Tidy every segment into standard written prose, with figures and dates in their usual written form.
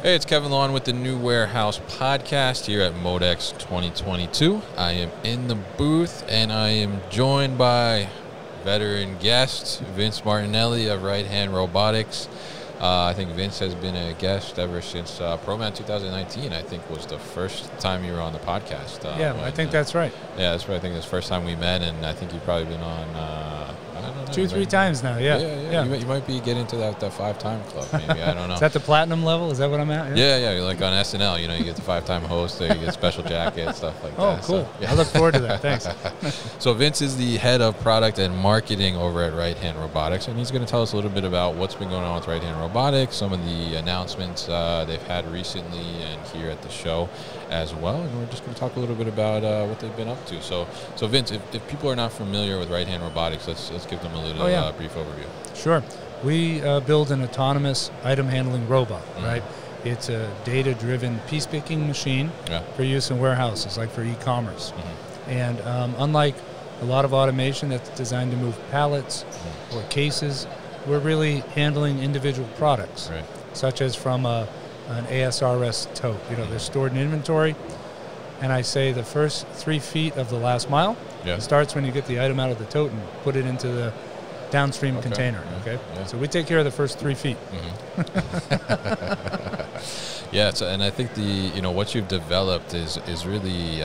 Hey, it's Kevin Lawton with the New Warehouse Podcast here at MODEX 2022. I am in the booth, and I am joined by veteran guest, Vince Martinelli of RightHand Robotics. I think Vince has been a guest ever since ProMan 2019, I think, was the first time you were on the podcast. I think that's right. Yeah, that's right. I think it's the first time we met, and I think you've probably been on, I don't know. 2-3 times now, yeah. You might be getting to that 5-time club, maybe. I don't know. Is that the platinum level? Is that what I'm at? Yeah, like on SNL, you get the 5-time host, you get special jacket, stuff like that. Oh, cool. So, yeah. I look forward to that. Thanks. So Vince is the head of product and marketing over at RightHand Robotics, and he's going to tell us a little bit about what's been going on with RightHand Robotics, some of the announcements they've had recently and here at the show as well. And we're just going to talk a little bit about what they've been up to. So Vince, if people are not familiar with RightHand Robotics, let's give them a little brief overview. Sure. We build an autonomous item handling robot, right? It's a data-driven piece-picking machine for use in warehouses, like for e-commerce. And unlike a lot of automation that's designed to move pallets or cases, we're really handling individual products, such as from an ASRS tote. They're stored in inventory, and I say the first 3 feet of the last mile starts when you get the item out of the tote and put it into the downstream container. So we take care of the first 3 feet. And I think what you've developed is really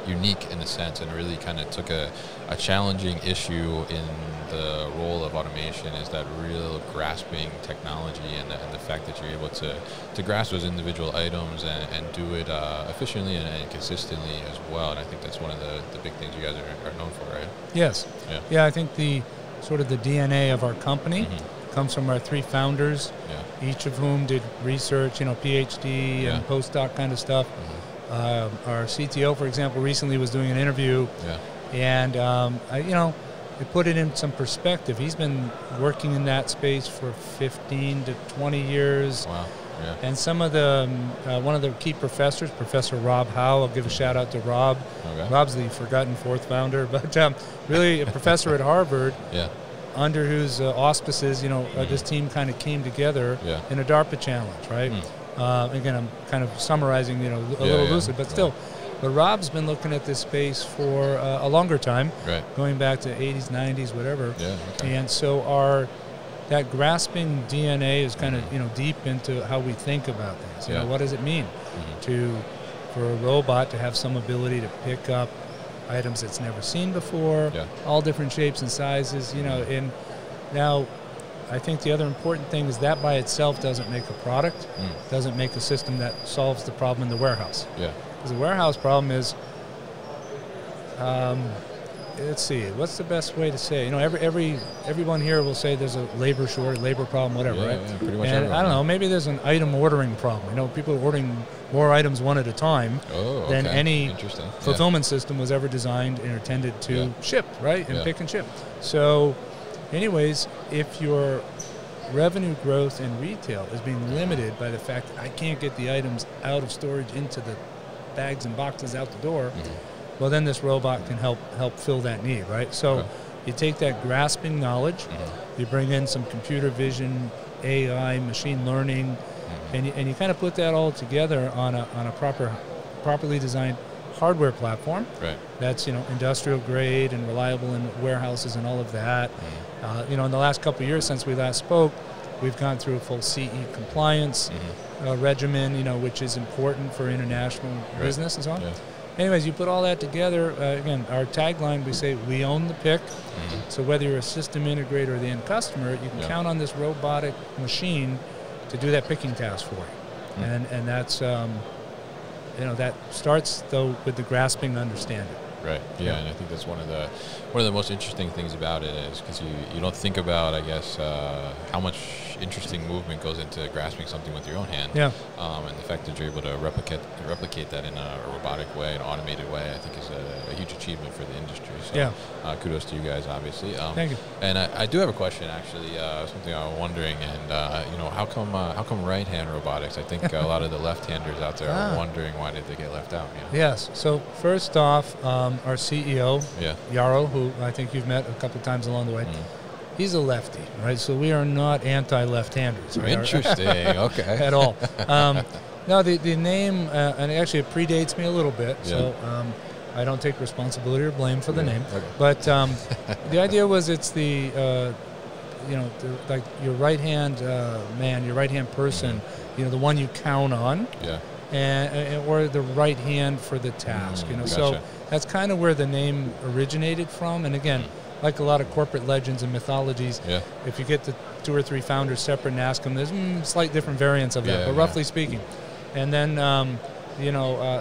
unique in a sense, and really kind of took a challenging issue in the role of automation, is that real grasping technology and the fact that you're able to grasp those individual items and do it efficiently and consistently as well. And I think that's one of the big things you guys are known for, right? Yes. Yeah, I think the sort of the DNA of our company comes from our 3 founders, each of whom did research, PhD and postdoc kind of stuff. Our CTO, for example, recently was doing an interview, and it put it in some perspective. He's been working in that space for 15 to 20 years. Wow. Yeah. And some of the one of the key professors, Professor Rob Howe, I'll give a shout out to Rob. Rob's the forgotten 4th founder, but really a professor at Harvard. Under whose auspices, this team kind of came together in a DARPA challenge, right? Again, I'm kind of summarizing, a little loosely, but still. But Rob's been looking at this space for a longer time, going back to 80s, 90s, whatever. And so that grasping DNA is kind of, deep into how we think about things. What does it mean for a robot to have some ability to pick up items it's never seen before, all different shapes and sizes, and now I think the other important thing is that by itself doesn't make a product, doesn't make a system that solves the problem in the warehouse. Because the warehouse problem is, let's see, what's the best way to say? Everyone here will say there's a labor shortage, labor problem, whatever, right? Yeah, pretty much. And I don't know, maybe there's an item ordering problem. People are ordering more items one at a time than any fulfillment system was ever designed and intended to ship, right? And pick and ship. So, anyways, if your revenue growth in retail is being limited by the fact that I can't get the items out of storage into the bags and boxes out the door, well, then this robot can help fill that need, right? So you take that grasping knowledge, you bring in some computer vision, AI, machine learning, and you kind of put that all together on a properly designed hardware platform that's industrial grade and reliable in warehouses and all of that. In the last couple of years since we last spoke, we've gone through a full CE compliance regimen, which is important for international business and so on. Anyways, you put all that together, again, our tagline, we say, we own the pick. So whether you're a system integrator or the end customer, you can count on this robotic machine to do that picking task for you. And that's, that starts, though, with the grasping understanding. Right. Yeah, and I think that's one of the most interesting things about it is because you don't think about, I guess, how much interesting movement goes into grasping something with your own hand. And the fact that you're able to replicate that in a robotic way, an automated way, I think is a huge achievement for the industry. So kudos to you guys, obviously. Thank you. And I do have a question, actually, something I was wondering, and how come RightHand Robotics? I think a lot of the left-handers out there are wondering why did they get left out. Yes. So first off, our CEO, Yarrow, who I think you've met a couple of times along the way, He's a lefty, right? So we are not anti-left-handers. Right? Interesting. Okay. At all. No, the name, and actually it predates me a little bit, so I don't take responsibility or blame for the name. Okay. But the idea was it's the, like your right-hand man, your right-hand person, the one you count on, or the right hand for the task. Gotcha. So that's kind of where the name originated from. And again, like a lot of corporate legends and mythologies, if you get the 2 or 3 founders separate and ask them, there's slight different variants of that, but roughly speaking. And then,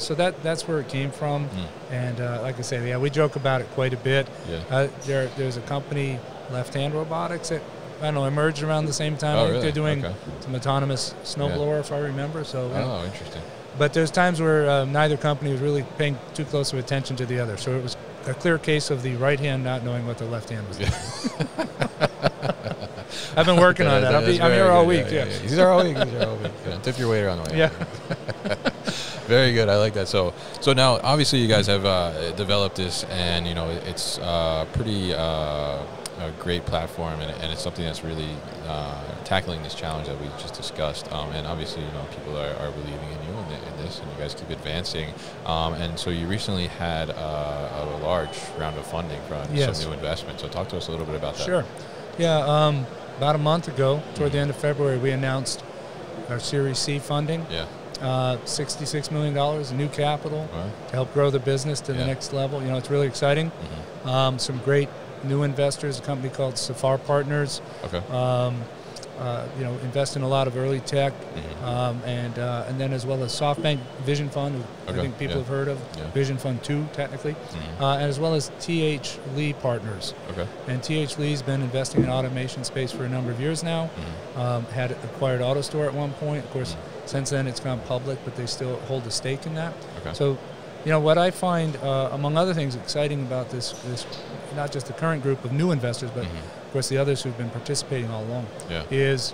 so that's where it came from. And like I say, we joke about it quite a bit. There's a company, Left-Hand Robotics, that emerged around the same time. Oh, I think really? they're doing some autonomous snowblower, if I remember. So. Oh, interesting. But there's times where neither company was really paying too close of attention to the other. So it was a clear case of the right hand not knowing what the left hand was doing. I've been working on that. I'm here all week. He's here all week. Tip your waiter on the way. Yeah. Very good. I like that. So now, obviously, you guys have developed this, and it's pretty a great platform, and it's something that's really tackling this challenge that we just discussed. And obviously, people are believing in you in this, and you guys keep advancing. And so you recently had a large round of funding from some new investment. So talk to us a little bit about that. Sure. Yeah. About a month ago, toward the end of February, we announced our Series C funding. Yeah. $66 million in new capital to help grow the business to the next level. It's really exciting. Some great new investors, a company called Safar Partners. Okay. Invest in a lot of early tech, and then as well as SoftBank Vision Fund, who I think people have heard of, Vision Fund 2 technically, and as well as T.H. Lee Partners. Okay. And T.H. Lee's been investing in automation space for a number of years now. Had acquired AutoStore at one point. Of course, since then it's gone public, but they still hold a stake in that. Okay. So, what I find, among other things, exciting about this not just the current group of new investors, but of course the others who've been participating all along, is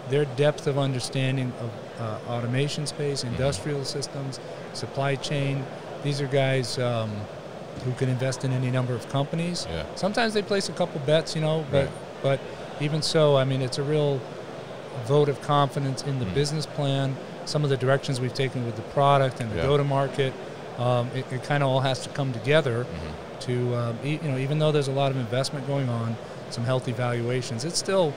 their depth of understanding of automation space, industrial systems, supply chain. These are guys who can invest in any number of companies. Sometimes they place a couple bets, but even so, it's a real vote of confidence in the business plan, some of the directions we've taken with the product and the go-to-market. It kind of all has to come together to, even though there's a lot of investment going on, some healthy valuations, it's still,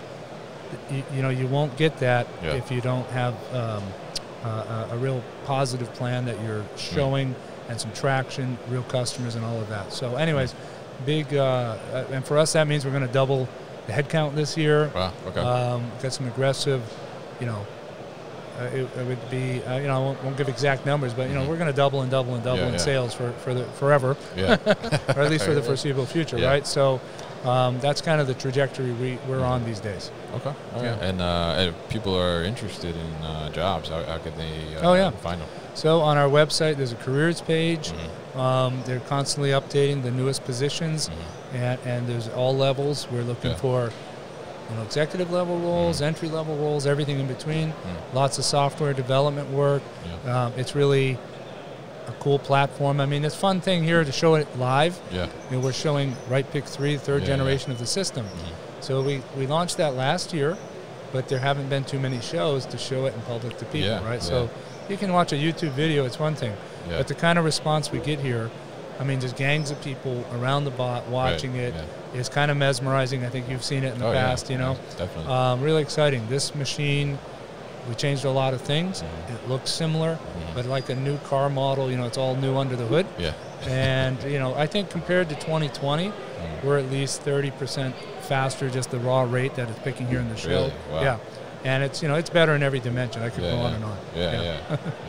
you won't get that if you don't have a real positive plan that you're showing and some traction, real customers and all of that. So anyways, big, and for us that means we're going to double the headcount this year. Wow, okay. Got some aggressive, it would be, I won't give exact numbers, but we're going to double and double and double in sales for the forever, or at least for the foreseeable future, right? So that's kind of the trajectory we're on these days. Okay. And if people are interested in jobs, how can they find them? So on our website, there's a careers page. They're constantly updating the newest positions, and there's all levels. We're looking for executive level roles, entry level roles, everything in between. Lots of software development work. It's really a cool platform. It's a fun thing here to show it live. We're showing RightPick 3, third generation of the system. So we launched that last year, but there haven't been too many shows to show it in public to people, right? So you can watch a YouTube video, it's one thing. But the kind of response we get here, there's gangs of people around the bot watching it. It's kind of mesmerizing. I think you've seen it in the past, definitely. Really exciting. This machine, we changed a lot of things. It looks similar, but like a new car model, it's all new under the hood. And, I think compared to 2020, we're at least 30% faster, just the raw rate that it's picking here in the show. Really? Wow. Yeah. And it's it's better in every dimension. I could go on and on.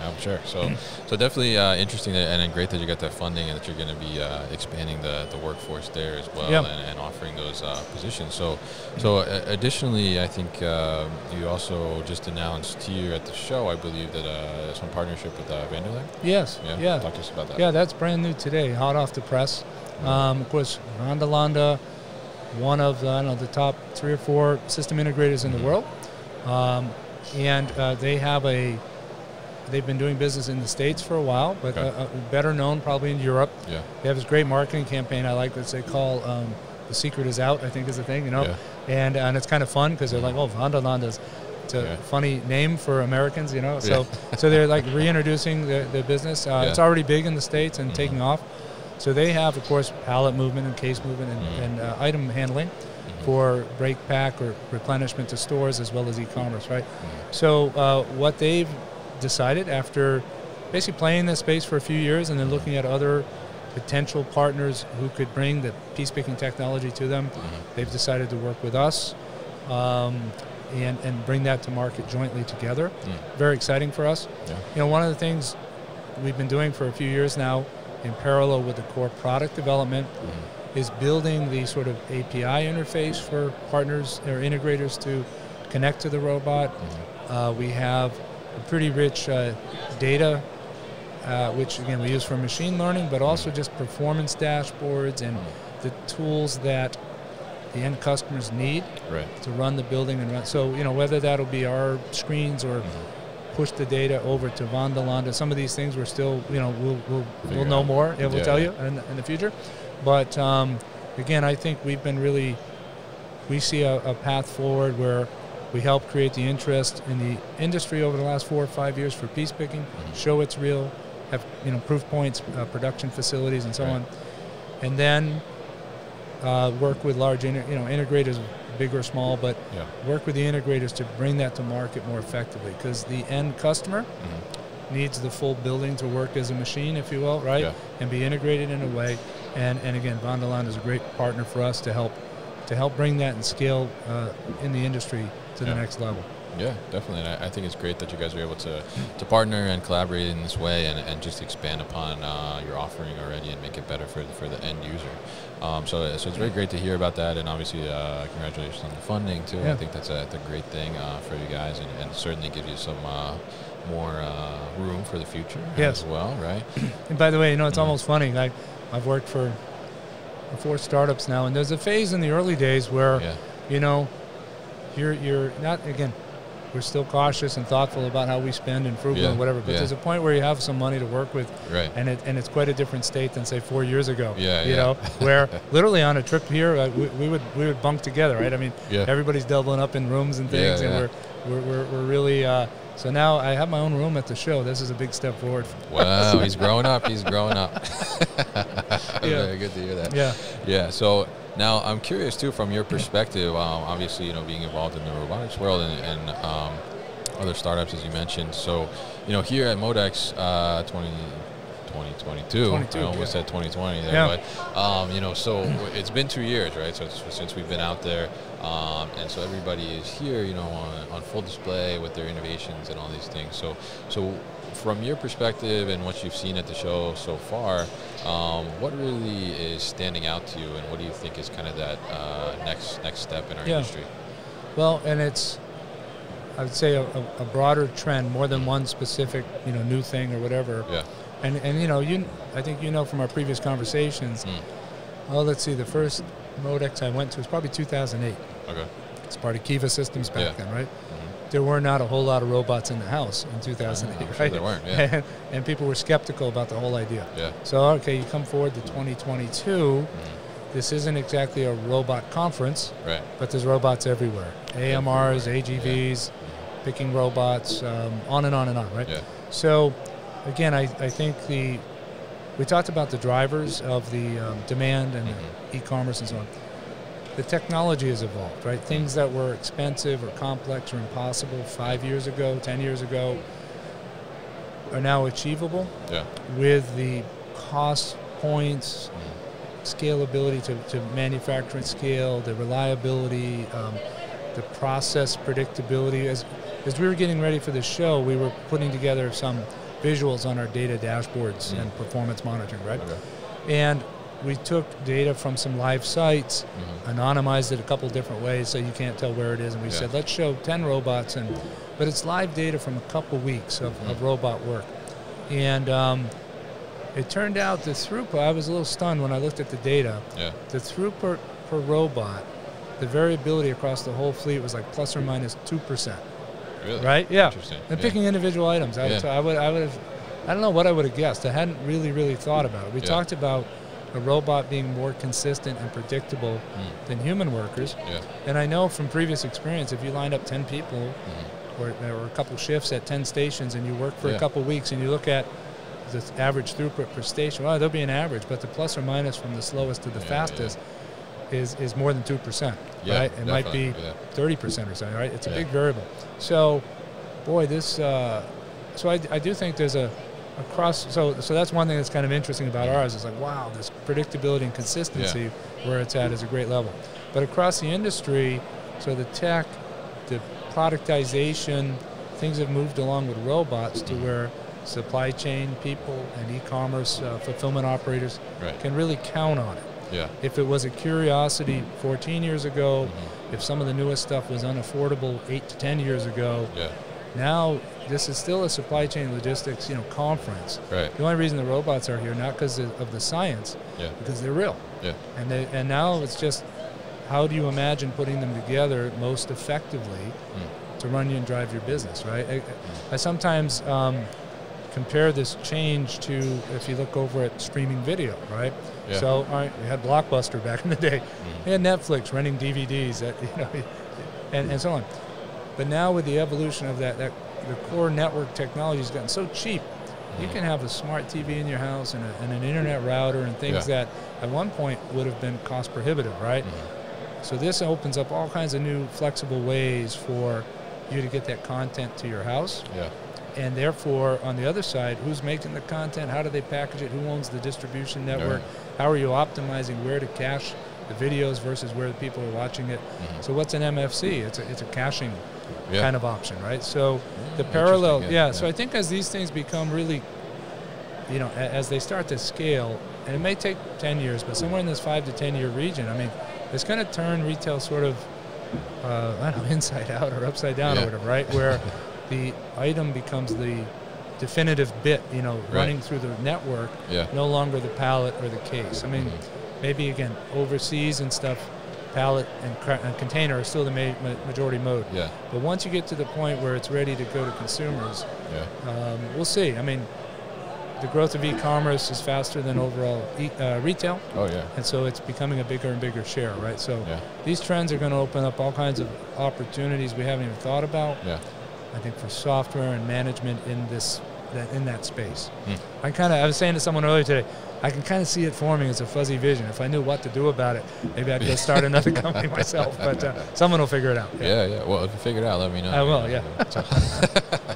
I'm sure. So definitely interesting and great that you got that funding and that you're going to be expanding the workforce there as well and offering those positions. So additionally, I think you also just announced here at the show, I believe, that some partnership with Vanderlei. Yes. Yeah. Talk to us about that. Yeah, that's brand new today, hot off the press. Of course, Rondolanda, one of the top 3 or 4 system integrators in the world. And they've been doing business in the States for a while, but better known probably in Europe. They have this great marketing campaign I like that they call the secret is out, I think is the thing, you know. And it's kind of fun because they're like, oh, Vanderlanda's. It's a funny name for Americans, you know. So so they're like reintroducing the business. It's already big in the States and taking off. So they have, of course, pallet movement and case movement and item handling for break pack or replenishment to stores as well as e-commerce, right? So what they've decided after basically playing this space for a few years and then looking at other potential partners who could bring the piece picking technology to them, they've decided to work with us and bring that to market jointly together. Very exciting for us. You know, one of the things we've been doing for a few years now in parallel with the core product development is building the sort of API interface for partners or integrators to connect to the robot. We have a pretty rich data, which again we use for machine learning, but also just performance dashboards and the tools that the end customers need to run the building and run. So, you know, whether that'll be our screens or push the data over to Vanderlanda, some of these things we're still, you know, we'll know more. We'll tell you in the future. But again, I think we've been really, we see a path forward where we help create the interest in the industry over the last 4 or 5 years for piece picking, show it's real, have, you know, proof points, production facilities, and so on, and then work with large, integrators, big or small, but work with the integrators to bring that to market more effectively, because the end customer needs the full building to work as a machine, if you will, right, and be integrated in a way. And again, Vanderland is a great partner for us to help bring that and scale in the industry to the next level. Yeah, definitely. And I think it's great that you guys are able to partner and collaborate in this way and just expand upon your offering already and make it better for the end user. So it's very great to hear about that, and obviously congratulations on the funding too. I think that's a great thing for you guys, and certainly gives you some more room for the future as well, right? And by the way, you know, it's almost funny. I've worked for 4 startups now, and there's a phase in the early days where, you know, you're not, again, we're still cautious and thoughtful about how we spend and frugal and whatever, but there's a point where you have some money to work with, and it's quite a different state than, say, 4 years ago. You know, where literally on a trip here, we would bunk together, right? I mean, everybody's doubling up in rooms and things, and we're really. So now I have my own room at the show. This is a big step forward. Wow, he's growing up. He's growing up. Very good to hear that. Yeah. So now I'm curious too, from your perspective. Obviously, you know, being involved in the robotics world and other startups, as you mentioned. So, you know, here at MODEX, 2022. I almost said 2020 there, but you know, so it's been 2 years, right? So since we've been out there, and so everybody is here, you know, on full display with their innovations and all these things. So from your perspective and what you've seen at the show so far, what really is standing out to you, and what do you think is kind of that next step in our industry? Well, and it's, I would say, a broader trend, more than one specific, you know, new thing or whatever. And you know, I think you know from our previous conversations. Oh, let's see, the first MODEX I went to was probably 2008. Okay. It's part of Kiva Systems back then, right? There were not a whole lot of robots in the house in 2008, right? There weren't, and people were skeptical about the whole idea. So, okay, you come forward to 2022. This isn't exactly a robot conference, but there's robots everywhere. AMRs, AGVs, picking robots, on and on and on, right? So, again, I think we talked about the drivers of the demand and e-commerce and so on. The technology has evolved, right? Things that were expensive or complex or impossible 5 years ago, 10 years ago, are now achievable with the cost points, scalability to manufacturing scale, the reliability, the process predictability. As we were getting ready for the show, we were putting together some visuals on our data dashboards and performance monitoring, right? And we took data from some live sites, anonymized it a couple different ways so you can't tell where it is, and we said, let's show 10 robots, but it's live data from a couple weeks of robot work. And it turned out the throughput, I was a little stunned when I looked at the data. The throughput per robot, the variability across the whole fleet was like plus or minus 2%. Really? Right? Interesting. And picking individual items, I would have, I don't know what I would have guessed. I hadn't really thought about it. We talked about a robot being more consistent and predictable than human workers. Yeah. And I know from previous experience, if you line up 10 people or a couple shifts at 10 stations and you work for a couple weeks and you look at the average throughput per station, well, there'll be an average, but the plus or minus from the slowest to the fastest is more than 2%, right? It might be 30% or something, right? It's a big variable. So, boy, this, so I do think there's a cross, so that's one thing that's kind of interesting about ours is like, wow, this predictability and consistency where it's at is a great level. But across the industry, so the tech, the productization, things have moved along with robots to where supply chain people and e-commerce fulfillment operators can really count on it. Yeah. If it was a curiosity 14 years ago, if some of the newest stuff was unaffordable 8 to 10 years ago, now this is still a supply chain logistics, conference. Right. The only reason the robots are here, not because of the science, because they're real. Yeah. And now it's just how do you imagine putting them together most effectively to run you and drive your business, right? I sometimes compare this change to if you look over at streaming video, right? Yeah. So, all right, we had Blockbuster back in the day. We had Netflix renting DVDs, and so on. But now with the evolution of that the core network technology has gotten so cheap. You can have a smart TV in your house and an internet router and things that at one point would have been cost prohibitive, right? So this opens up all kinds of new flexible ways for you to get that content to your house. Yeah. And therefore, on the other side, who's making the content? How do they package it? Who owns the distribution network? How are you optimizing where to cache the videos versus where the people are watching it? So what's an MFC? It's a caching kind of option, right? So the parallel, so I think as these things become really, as they start to scale, and it may take 10 years, but somewhere in this 5 to 10 year region, I mean, it's going to turn retail sort of, I don't know, inside out or upside down or whatever, right? Where the item becomes the definitive bit, running through the network, no longer the pallet or the case. I mean, maybe, again, overseas and stuff, pallet and container are still the majority mode. Yeah. But once you get to the point where it's ready to go to consumers, we'll see. I mean, the growth of e-commerce is faster than overall retail. Oh, yeah. And so it's becoming a bigger and bigger share, right? So these trends are going to open up all kinds of opportunities we haven't even thought about. Yeah. I think for software and management in that space. I was saying to someone earlier today, I can kind of see it forming as a fuzzy vision. If I knew what to do about it, maybe I'd go start another company myself. But someone will figure it out. Yeah. Well, if you figure it out, let me know. I will. Yeah.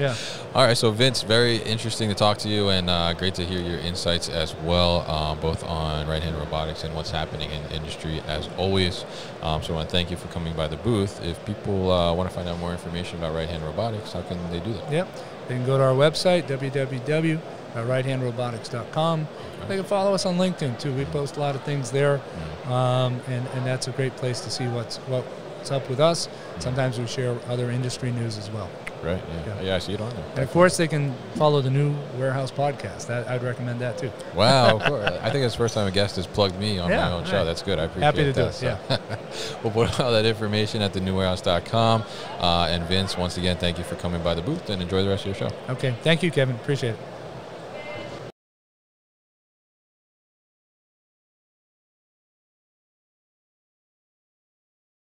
Yeah. All right. So Vince, very interesting to talk to you, and great to hear your insights as well, both on RightHand Robotics and what's happening in the industry as always. So I want to thank you for coming by the booth. If people want to find out more information about RightHand Robotics, how can they do that? Yep. They can go to our website, www.righthandrobotics.com. They can follow us on LinkedIn too. We post a lot of things there, and that's a great place to see what's up with us. Sometimes we share other industry news as well. Right. Yeah. I see it on there. And of course, they can follow the new Warehouse podcast. I'd recommend that too. Wow. Of course. I think it's the first time a guest has plugged me on my own show. That's good. I appreciate Happy to that. do it. Yeah. We'll put all that information at thenewwarehouse.com. And Vince, once again, thank you for coming by the booth, and enjoy the rest of your show. Okay. Thank you, Kevin. Appreciate it.